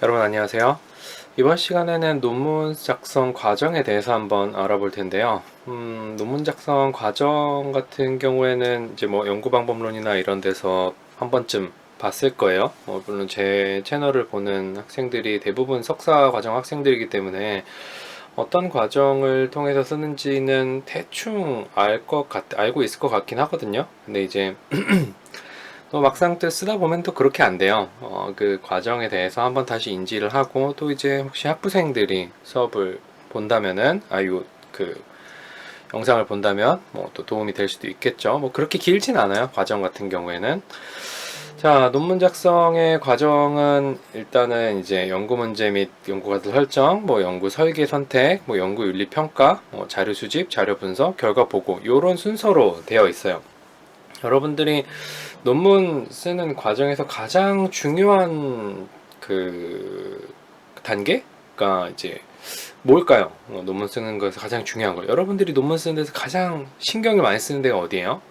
여러분 안녕하세요. 이번 시간에는 논문 작성 과정에 대해서 한번 알아볼 텐데요. 논문 작성 과정 같은 경우에는 이제 뭐 연구 방법론이나 이런 데서 한 번쯤 봤을 거예요. 물론 제 채널을 보는 학생들이 대부분 석사 과정 학생들이기 때문에 어떤 과정을 통해서 쓰는지는 대충 알고 있을 것 같긴 하거든요. 근데 이제 또 막상 또 쓰다 보면 또 그렇게 안 돼요. 그 과정에 대해서 한번 다시 인지를 하고 또 이제 혹시 학부생들이 수업을 본다면은 그 영상을 본다면 뭐 또 도움이 될 수도 있겠죠. 뭐 그렇게 길진 않아요. 과정 같은 경우에는. 자, 논문 작성의 과정은 일단은 이제 연구 문제 및 연구 과제 설정, 뭐 연구 설계 선택, 뭐 연구 윤리 평가, 뭐 자료 수집, 자료 분석, 결과 보고 요런 순서로 되어 있어요. 여러분들이 논문 쓰는 과정에서 가장 중요한 그 단계가 이제 뭘까요? 논문 쓰는 거에서 가장 중요한 거. 여러분들이 논문 쓰는 데서 가장 신경을 많이 쓰는 데가 어디예요?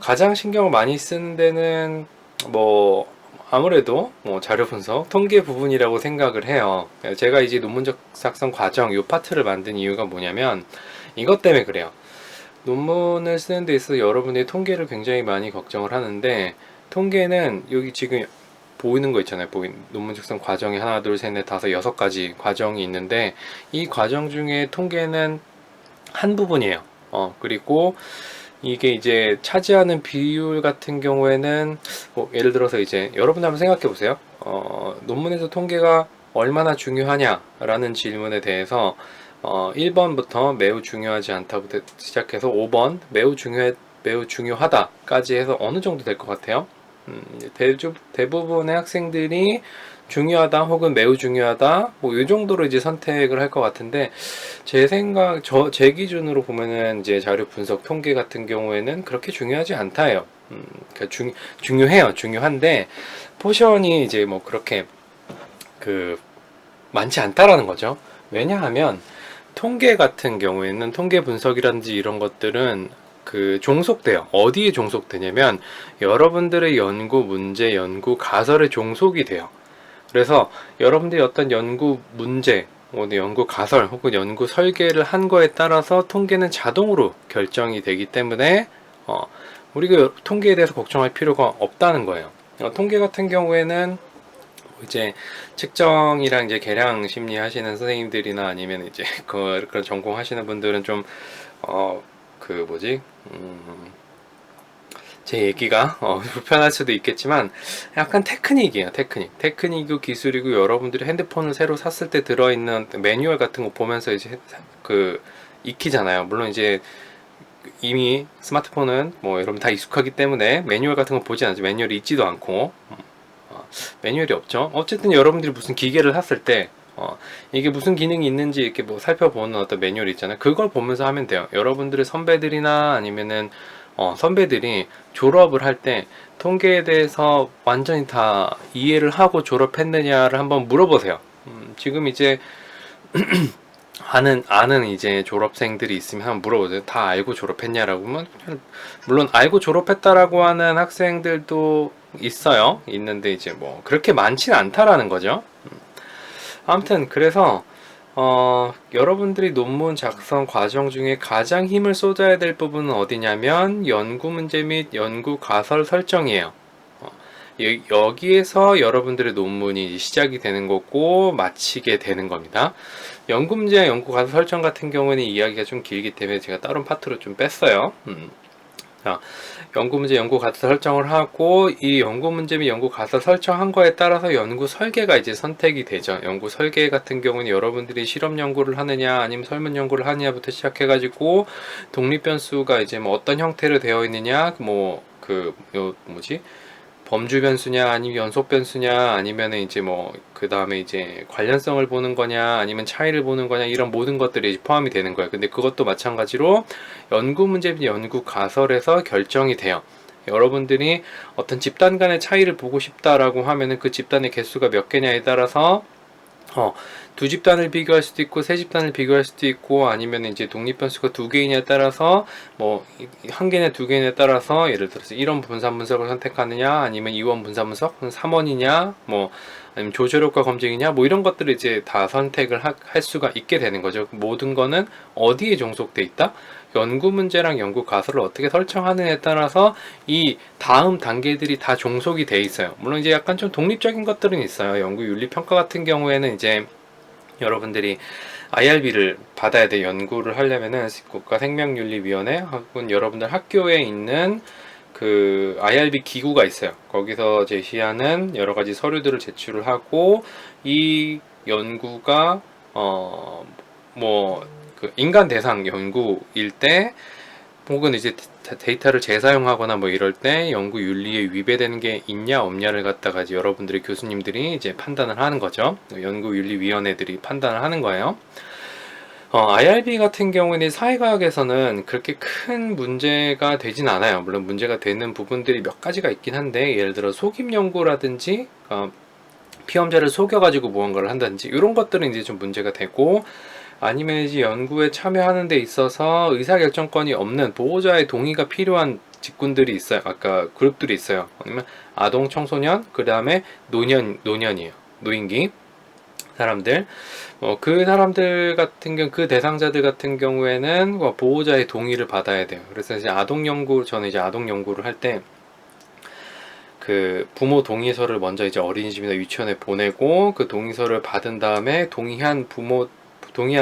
가장 신경을 많이 쓰는 데는 뭐 아무래도 뭐 자료 분석, 통계 부분이라고 생각을 해요. 제가 이제 논문적 작성 과정 이 파트를 만든 이유가 뭐냐면 이것 때문에 그래요. 논문을 쓰는 데 있어서 여러분들이 통계를 굉장히 많이 걱정을 하는데 통계는 여기 지금 보이는 거 있잖아요. 논문 작성 과정이 하나, 둘, 셋, 넷, 다섯, 여섯 가지 과정이 있는데 이 과정 중에 통계는 한 부분이에요. 그리고 이게 이제 차지하는 비율 같은 경우에는 뭐 예를 들어서 이제 여러분 한번 생각해 보세요. 논문에서 통계가 얼마나 중요하냐라는 질문에 대해서 1번부터 매우 중요하지 않다부터 시작해서 5번 매우 중요하다까지 해서 어느 정도 될 것 같아요. 대부분의 학생들이 중요하다 혹은 매우 중요하다 뭐 이 정도로 이제 선택을 할 것 같은데 제 기준으로 보면은 이제 자료 분석 통계 같은 경우에는 그렇게 중요하지 않다예요. 그러니까 중요해요. 중요한데 포션이 이제 뭐 그렇게 그 많지 않다라는 거죠. 왜냐하면 통계 같은 경우에는 통계 분석이라든지 이런 것들은 그 종속돼요. 어디에 종속되냐면 여러분들의 연구 문제, 연구 가설에 종속이 돼요. 그래서 여러분들이 어떤 연구 문제, 연구 가설 혹은 연구 설계를 한 거에 따라서 통계는 자동으로 결정이 되기 때문에 우리가 통계에 대해서 걱정할 필요가 없다는 거예요. 통계 같은 경우에는 이제 측정이랑 이제 계량 심리 하시는 선생님들이나 아니면 이제 그런 전공 하시는 분들은 좀 그 뭐지 제 얘기가 불편할 수도 있겠지만 약간 테크닉이에요. 테크닉이고 기술이고 여러분들이 핸드폰을 새로 샀을 때 들어있는 매뉴얼 같은 거 보면서 이제 그 익히잖아요. 물론 이제 이미 스마트폰은 뭐 여러분 다 익숙하기 때문에 매뉴얼 같은 거 보지 않죠. 매뉴얼이 있지도 않고 매뉴얼이 없죠. 어쨌든 여러분들이 무슨 기계를 샀을 때 이게 무슨 기능이 있는지 이렇게 뭐 살펴보는 어떤 매뉴얼이 있잖아요. 그걸 보면서 하면 돼요. 여러분들의 선배들이나 아니면은 선배들이 졸업을 할 때 통계에 대해서 완전히 다 이해를 하고 졸업했느냐를 한번 물어보세요. 지금 이제 아는 이제 졸업생들이 있으면 한번 물어보세요. 다 알고 졸업했냐라고 하면 물론 알고 졸업했다라고 하는 학생들도 있어요. 있는데 이제 뭐 그렇게 많지는 않다라는 거죠. 아무튼 그래서 여러분들이 논문 작성 과정 중에 가장 힘을 쏟아야 될 부분은 어디냐면 연구 문제 및 연구 가설 설정이에요. 여기에서 여러분들의 논문이 시작이 되는 거고 마치게 되는 겁니다. 연구 문제와 연구 가설 설정 같은 경우는 이야기가 좀 길기 때문에 제가 다른 파트로 좀 뺐어요. 자, 연구 문제, 연구 가설 설정을 하고 이 연구 문제 및 연구 가설 설정한 거에 따라서 연구 설계가 이제 선택이 되죠. 연구 설계 같은 경우는 여러분들이 실험 연구를 하느냐 아니면 설문 연구를 하느냐부터 시작해가지고 독립 변수가 이제 뭐 어떤 형태로 되어 있느냐 뭐지? 범주 변수냐 아니면 연속 변수냐 아니면 이제 뭐 그 다음에 이제 관련성을 보는 거냐 아니면 차이를 보는 거냐 이런 모든 것들이 포함이 되는 거예요. 근데 그것도 마찬가지로 연구 문제 연구 가설에서 결정이 돼요. 여러분들이 어떤 집단 간의 차이를 보고 싶다라고 하면은 그 집단의 개수가 몇 개냐에 따라서 어, 두 집단을 비교할 수도 있고 세 집단을 비교할 수도 있고 아니면 이제 독립변수가 두 개이냐에 따라서 뭐 한 개냐 두 개냐에 따라서 예를 들어서 1원 분산 분석을 선택하느냐 아니면 2원 분산 분석 3원이냐 뭐 아니면 조절효과 검증이냐 뭐 이런 것들을 이제 다 선택을 할 수가 있게 되는 거죠. 모든 거는 어디에 종속돼 있다? 연구 문제랑 연구 가설을 어떻게 설정하느냐에 따라서 이 다음 단계들이 다 종속이 돼 있어요. 물론 이제 약간 좀 독립적인 것들은 있어요. 연구 윤리 평가 같은 경우에는 이제 여러분들이 IRB를 받아야 돼. 연구를 하려면은 국가생명윤리위원회 혹은 여러분들 학교에 있는 그 IRB 기구가 있어요. 거기서 제시하는 여러 가지 서류들을 제출을 하고 이 연구가 뭐 그 인간 대상 연구일 때 혹은 이제 데이터를 재사용하거나 뭐 이럴 때 연구 윤리에 위배되는 게 있냐 없냐를 갖다가 이제 여러분들이 교수님들이 이제 판단을 하는 거죠. 연구윤리위원회들이 판단을 하는 거예요. IRB 같은 경우에는 사회과학에서는 그렇게 큰 문제가 되진 않아요. 물론 문제가 되는 부분들이 몇 가지가 있긴 한데 예를 들어 속임 연구라든지 피험자를 속여가지고 무언가를 한다든지 이런 것들은 이제 좀 문제가 되고 아니면 이제 연구에 참여하는 데 있어서 의사결정권이 없는 보호자의 동의가 필요한 직군들이 있어요. 아까 그룹들이 있어요. 아니면 아동, 청소년, 그 다음에 노년이에요. 노인기 사람들. 그 사람들 같은 경우, 그 대상자들 같은 경우에는 보호자의 동의를 받아야 돼요. 그래서 이제 저는 이제 아동 연구를 할 때 그 부모 동의서를 먼저 이제 어린이집이나 유치원에 보내고 그 동의서를 받은 다음에 동의한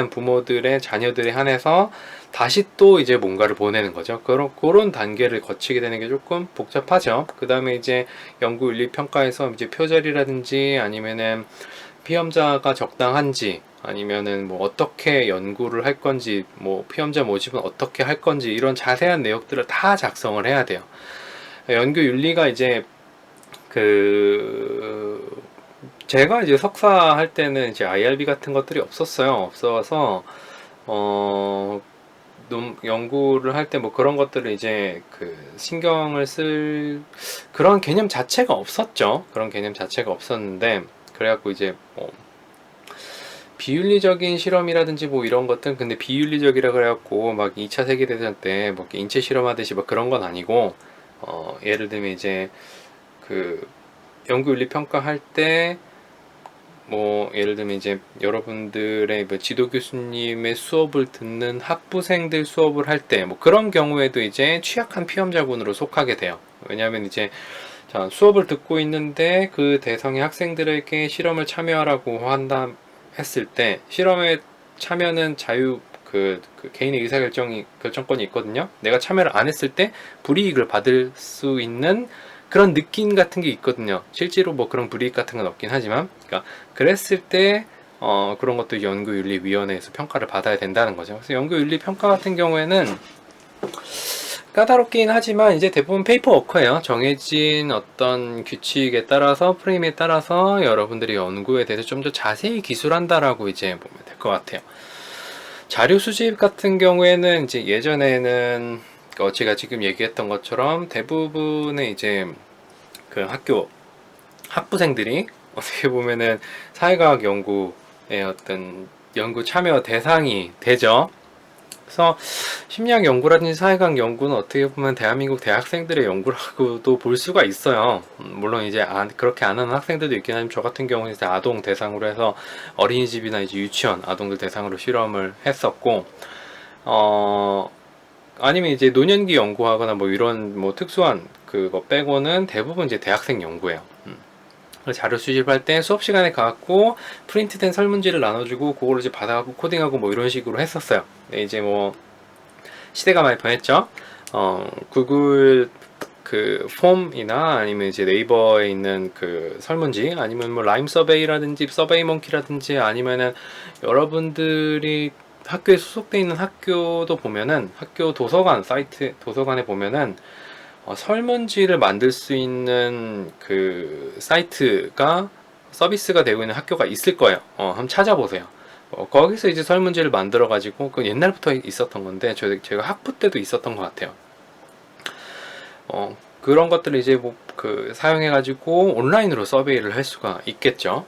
부모들의 자녀들에 한해서 다시 또 이제 뭔가를 보내는 거죠. 그런 단계를 거치게 되는 게 조금 복잡하죠. 그 다음에 이제 연구윤리평가에서 이제 표절이라든지 아니면은 피험자가 적당한지 아니면은 뭐 어떻게 연구를 할 건지 뭐 피험자 모집은 어떻게 할 건지 이런 자세한 내용들을 다 작성을 해야 돼요. 연구윤리가 이제 제가 이제 석사 할 때는 이제 IRB 같은 것들이 없었어요. 없어서 연구를 할 때 뭐 그런 것들을 이제 신경을 쓸 그런 개념 자체가 없었죠. 그런 개념 자체가 없었는데 그래갖고 이제 뭐 비윤리적인 실험이라든지 뭐 이런 것들 근데 비윤리적이라 그래갖고 막 2차 세계대전 때 뭐 인체 실험하듯이 막 그런 건 아니고 예를 들면 이제 연구윤리 평가할 때 뭐 예를 들면 이제 여러분들의 뭐 지도 교수님의 수업을 듣는 학부생들 수업을 할 때 뭐 그런 경우에도 이제 취약한 피험자군으로 속하게 돼요. 왜냐하면 이제 수업을 듣고 있는데 그 대상의 학생들에게 실험을 참여하라고 했을 때 실험에 참여는 개인의 결정권이 있거든요. 내가 참여를 안 했을 때 불이익을 받을 수 있는 그런 느낌 같은 게 있거든요. 실제로 뭐 그런 불이익 같은 건 없긴 하지만, 그러니까 그랬을 때 그런 것도 연구윤리위원회에서 평가를 받아야 된다는 거죠. 그래서 연구윤리 평가 같은 경우에는 까다롭긴 하지만 이제 대부분 페이퍼워크예요. 정해진 어떤 규칙에 따라서 프레임에 따라서 여러분들이 연구에 대해서 좀 더 자세히 기술한다라고 이제 보면 될 것 같아요. 자료 수집 같은 경우에는 이제 예전에는 제가 지금 얘기했던 것처럼 대부분의 이제 학부생들이 어떻게 보면은 사회과학 연구의 어떤 연구 참여 대상이 되죠. 그래서 심리학 연구라든지 사회과학 연구는 어떻게 보면 대한민국 대학생들의 연구라고도 볼 수가 있어요. 물론 이제 그렇게 안 하는 학생들도 있긴 하지만 저 같은 경우는 이제 아동 대상으로 해서 어린이집이나 이제 유치원 아동들 대상으로 실험을 했었고, 아니면 이제 노년기 연구하거나 뭐 이런 뭐 특수한 그거 빼고는 대부분 이제 대학생 연구예요. 자료 수집할 때 수업 시간에 가갖고 프린트된 설문지를 나눠주고 그걸 이제 받아갖고 코딩하고 뭐 이런 식으로 했었어요. 근데 이제 뭐 시대가 많이 변했죠. 구글 폼이나 아니면 이제 네이버에 있는 설문지 아니면 뭐 라임 서베이라든지 서베이 몽키라든지 아니면은 여러분들이 학교에 소속돼 있는 학교도 보면은 학교 도서관 사이트 도서관에 보면은 설문지를 만들 수 있는 사이트가 서비스가 되고 있는 학교가 있을 거예요. 한번 찾아보세요. 거기서 이제 설문지를 만들어 가지고 옛날부터 있었던 건데 제가 학부 때도 있었던 것 같아요. 그런 것들을 이제 사용해 가지고 온라인으로 서베이를 할 수가 있겠죠.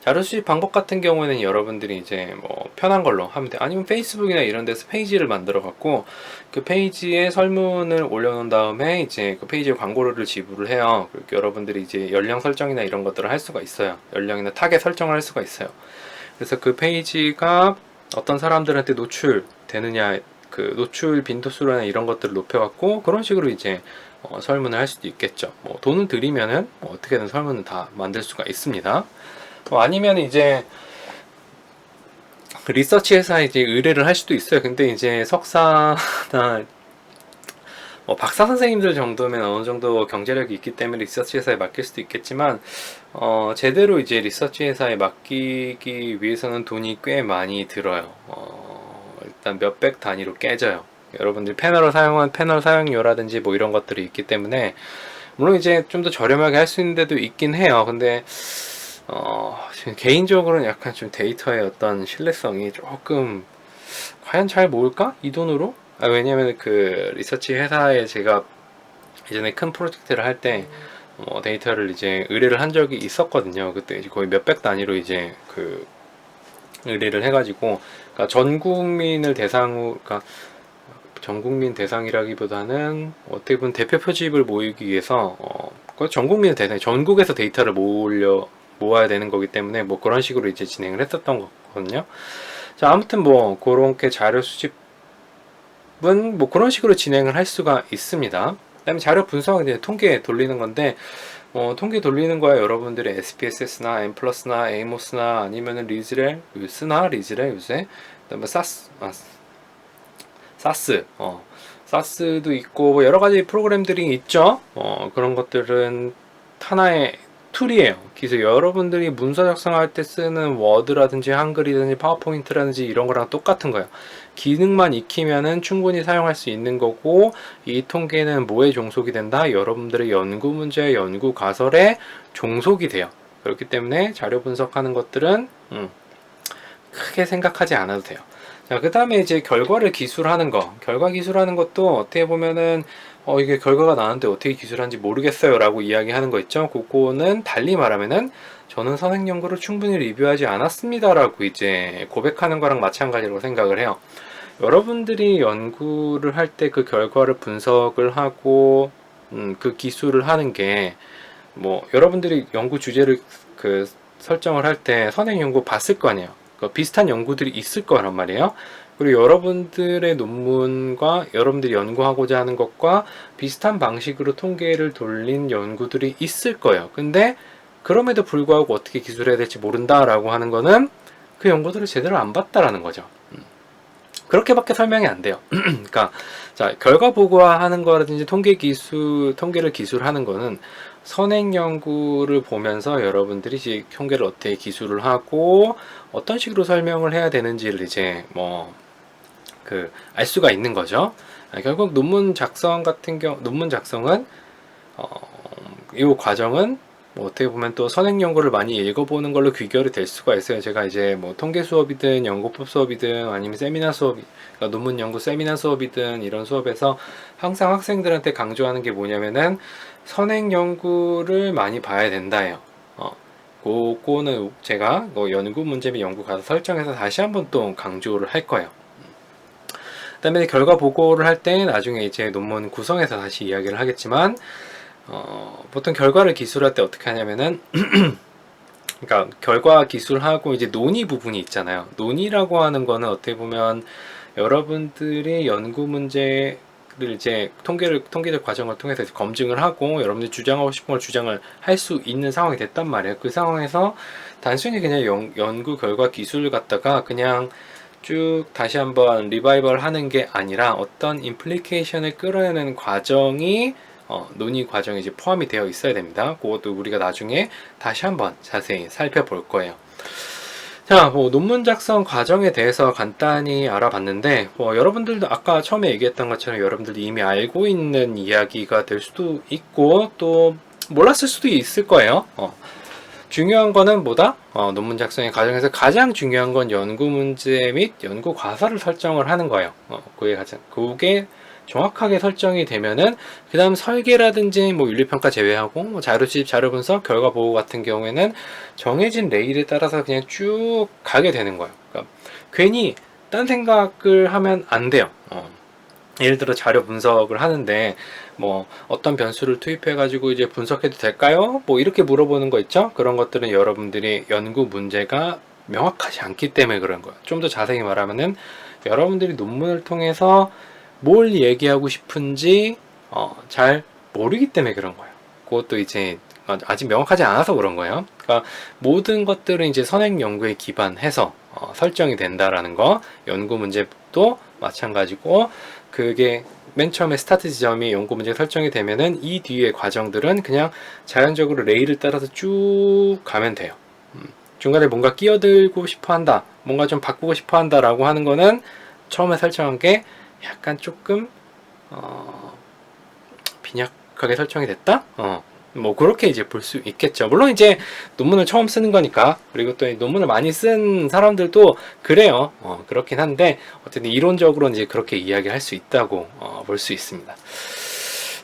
자료 수집 방법 같은 경우에는 여러분들이 이제 뭐 편한 걸로 하면 돼. 아니면 페이스북이나 이런 데서 페이지를 만들어 갖고 그 페이지에 설문을 올려놓은 다음에 이제 그 페이지에 광고료를 지불을 해요. 그리고 여러분들이 이제 연령 설정이나 이런 것들을 할 수가 있어요. 연령이나 타겟 설정을 할 수가 있어요. 그래서 그 페이지가 어떤 사람들한테 노출되느냐, 그 노출 빈도수나 이런 것들을 높여갖고 그런 식으로 이제 설문을 할 수도 있겠죠. 뭐 돈을 들이면은 뭐 어떻게든 설문을 다 만들 수가 있습니다. 아니면 이제 리서치 회사에 이제 의뢰를 할 수도 있어요. 근데 이제 석사나 박사 선생님들 정도면 어느 정도 경제력이 있기 때문에 리서치 회사에 맡길 수도 있겠지만 제대로 이제 리서치 회사에 맡기기 위해서는 돈이 꽤 많이 들어요. 일단 몇백 단위로 깨져요. 여러분들이 패널을 사용한 패널 사용료라든지 뭐 이런 것들이 있기 때문에 물론 이제 좀 더 저렴하게 할 수 있는 데도 있긴 해요. 근데 개인적으로는 약간 좀 데이터의 어떤 신뢰성이 조금 과연 잘 모을까? 이 돈으로? 왜냐면 그 리서치 회사에 제가 예전에 큰 프로젝트를 할 때 데이터를 이제 의뢰를 한 적이 있었거든요. 그때 이제 거의 몇백 단위로 이제 그 의뢰를 해가지고 그러니까 전 국민을 대상으로 그러니까 전 국민 대상이라기보다는 어떻게 보면 대표 표집을 모이기 위해서 전 국민을 대상 전국에서 데이터를 모아야 되는 거기 때문에 뭐 그런 식으로 이제 진행을 했었던 거거든요. 자, 아무튼 뭐 그렇게 자료 수집은 뭐 그런 식으로 진행을 할 수가 있습니다. 그다음에 자료 분석은 이제 통계 돌리는 건데 통계 돌리는 거야 여러분들이 SPSS나 M+나 에이모스나 아니면은 리즈렐 쓰나 리즈렐 요새 그다음에 사스 사스도 있고 뭐 여러 가지 프로그램들이 있죠. 그런 것들은 하나의 툴이에요. 그래서 여러분들이 문서 작성할 때 쓰는 워드라든지 한글이든지 파워포인트라든지 이런 거랑 똑같은 거예요. 기능만 익히면은 충분히 사용할 수 있는 거고 이 통계는 뭐에 종속이 된다? 여러분들의 연구 문제, 연구 가설에 종속이 돼요. 그렇기 때문에 자료 분석하는 것들은 크게 생각하지 않아도 돼요. 자, 그 다음에 이제 결과를 기술하는 거. 결과 기술하는 것도 어떻게 보면은 이게 결과가 나왔는데 어떻게 기술하는지 모르겠어요 라고 이야기하는 거 있죠. 그거는 달리 말하면은 저는 선행 연구를 충분히 리뷰하지 않았습니다 라고 이제 고백하는 거랑 마찬가지라고 생각을 해요. 여러분들이 연구를 할 때 그 결과를 분석을 하고 그 기술을 하는 게 뭐 여러분들이 연구 주제를 그 설정을 할 때 선행 연구 봤을 거 아니에요. 비슷한 연구들이 있을 거란 말이에요. 그리고 여러분들의 논문과 여러분들이 연구하고자 하는 것과 비슷한 방식으로 통계를 돌린 연구들이 있을 거예요. 근데 그럼에도 불구하고 어떻게 기술해야 될지 모른다라고 하는 거는 그 연구들을 제대로 안 봤다라는 거죠. 그렇게밖에 설명이 안 돼요. 그러니까 자, 결과 보고하는 거라든지 통계를 기술하는 거는 선행 연구를 보면서 여러분들이 이제 통계를 어떻게 기술을 하고 어떤 식으로 설명을 해야 되는지를 이제 알 수가 있는 거죠. 결국 논문 작성은 이 과정은 뭐 어떻게 보면 또 선행 연구를 많이 읽어보는 걸로 귀결이 될 수가 있어요. 제가 이제 뭐 통계 수업이든 연구법 수업이든 아니면 세미나 수업, 그러니까 논문 연구 세미나 수업이든 이런 수업에서 항상 학생들한테 강조하는 게 뭐냐면은 선행 연구를 많이 봐야 된다예요. 그거는 제가 연구 문제 및 연구 가서 설정해서 다시 한번 또 강조를 할 거예요. 그다음에 결과 보고를 할 때 나중에 이제 논문 구성에서 다시 이야기를 하겠지만 보통 결과를 기술할 때 어떻게 하냐면은 그러니까 결과 기술하고 이제 논의 부분이 있잖아요. 논의라고 하는 거는 어떻게 보면 여러분들이 연구 문제를 이제 통계적 과정을 통해서 검증을 하고 여러분들이 주장하고 싶은 걸 주장을 할 수 있는 상황이 됐단 말이에요. 그 상황에서 단순히 그냥 연구 결과 기술을 갖다가 그냥 쭉 다시 한번 리바이벌 하는 게 아니라 어떤 임플리케이션을 끌어내는 과정이 논의 과정에 이제 포함이 되어 있어야 됩니다. 그것도 우리가 나중에 다시 한번 자세히 살펴볼 거예요. 자, 논문 작성 과정에 대해서 간단히 알아봤는데, 여러분들도 아까 처음에 얘기했던 것처럼 여러분들도 이미 알고 있는 이야기가 될 수도 있고, 또 몰랐을 수도 있을 거예요. 중요한 거는 뭐다? 논문 작성의 과정에서 가장 중요한 건 연구 문제 및 연구 과사를 설정을 하는 거예요. 그게 정확하게 설정이 되면은 그 다음 설계라든지 뭐 윤리평가 제외하고 뭐 자료 수집, 자료 분석, 결과 보고 같은 경우에는 정해진 레일에 따라서 그냥 쭉 가게 되는 거예요. 그러니까 괜히 딴 생각을 하면 안 돼요. 예를 들어 자료 분석을 하는데 뭐 어떤 변수를 투입해 가지고 이제 분석해도 될까요? 뭐 이렇게 물어보는 거 있죠? 그런 것들은 여러분들이 연구 문제가 명확하지 않기 때문에 그런 거예요. 좀 더 자세히 말하면은 여러분들이 논문을 통해서 뭘 얘기하고 싶은지 잘 모르기 때문에 그런 거예요. 그것도 이제 아직 명확하지 않아서 그런 거예요. 그러니까 모든 것들은 이제 선행 연구에 기반해서 설정이 된다라는 거, 연구 문제도 마찬가지고, 그게 맨 처음에 스타트 지점이 연구 문제 설정이 되면은 이 뒤의 과정들은 그냥 자연적으로 레일을 따라서 쭉 가면 돼요. 중간에 뭔가 끼어들고 싶어 한다, 뭔가 좀 바꾸고 싶어 한다라고 하는 거는 처음에 설정한 게 약간 조금 빈약하게 설정이 됐다? 뭐 그렇게 이제 볼 수 있겠죠. 물론 이제 논문을 처음 쓰는 거니까, 그리고 또 논문을 많이 쓴 사람들도 그래요. 그렇긴 한데 어쨌든 이론적으로 이제 그렇게 이야기할 수 있다고 볼 수 있습니다.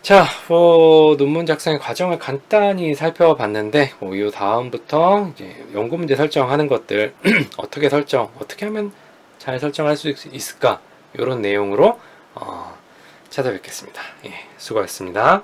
자, 논문 작성의 과정을 간단히 살펴봤는데, 이 다음부터 이제 연구 문제 설정하는 것들 어떻게 하면 잘 설정할 수 있을까? 이런 내용으로 찾아뵙겠습니다. 예, 수고하셨습니다.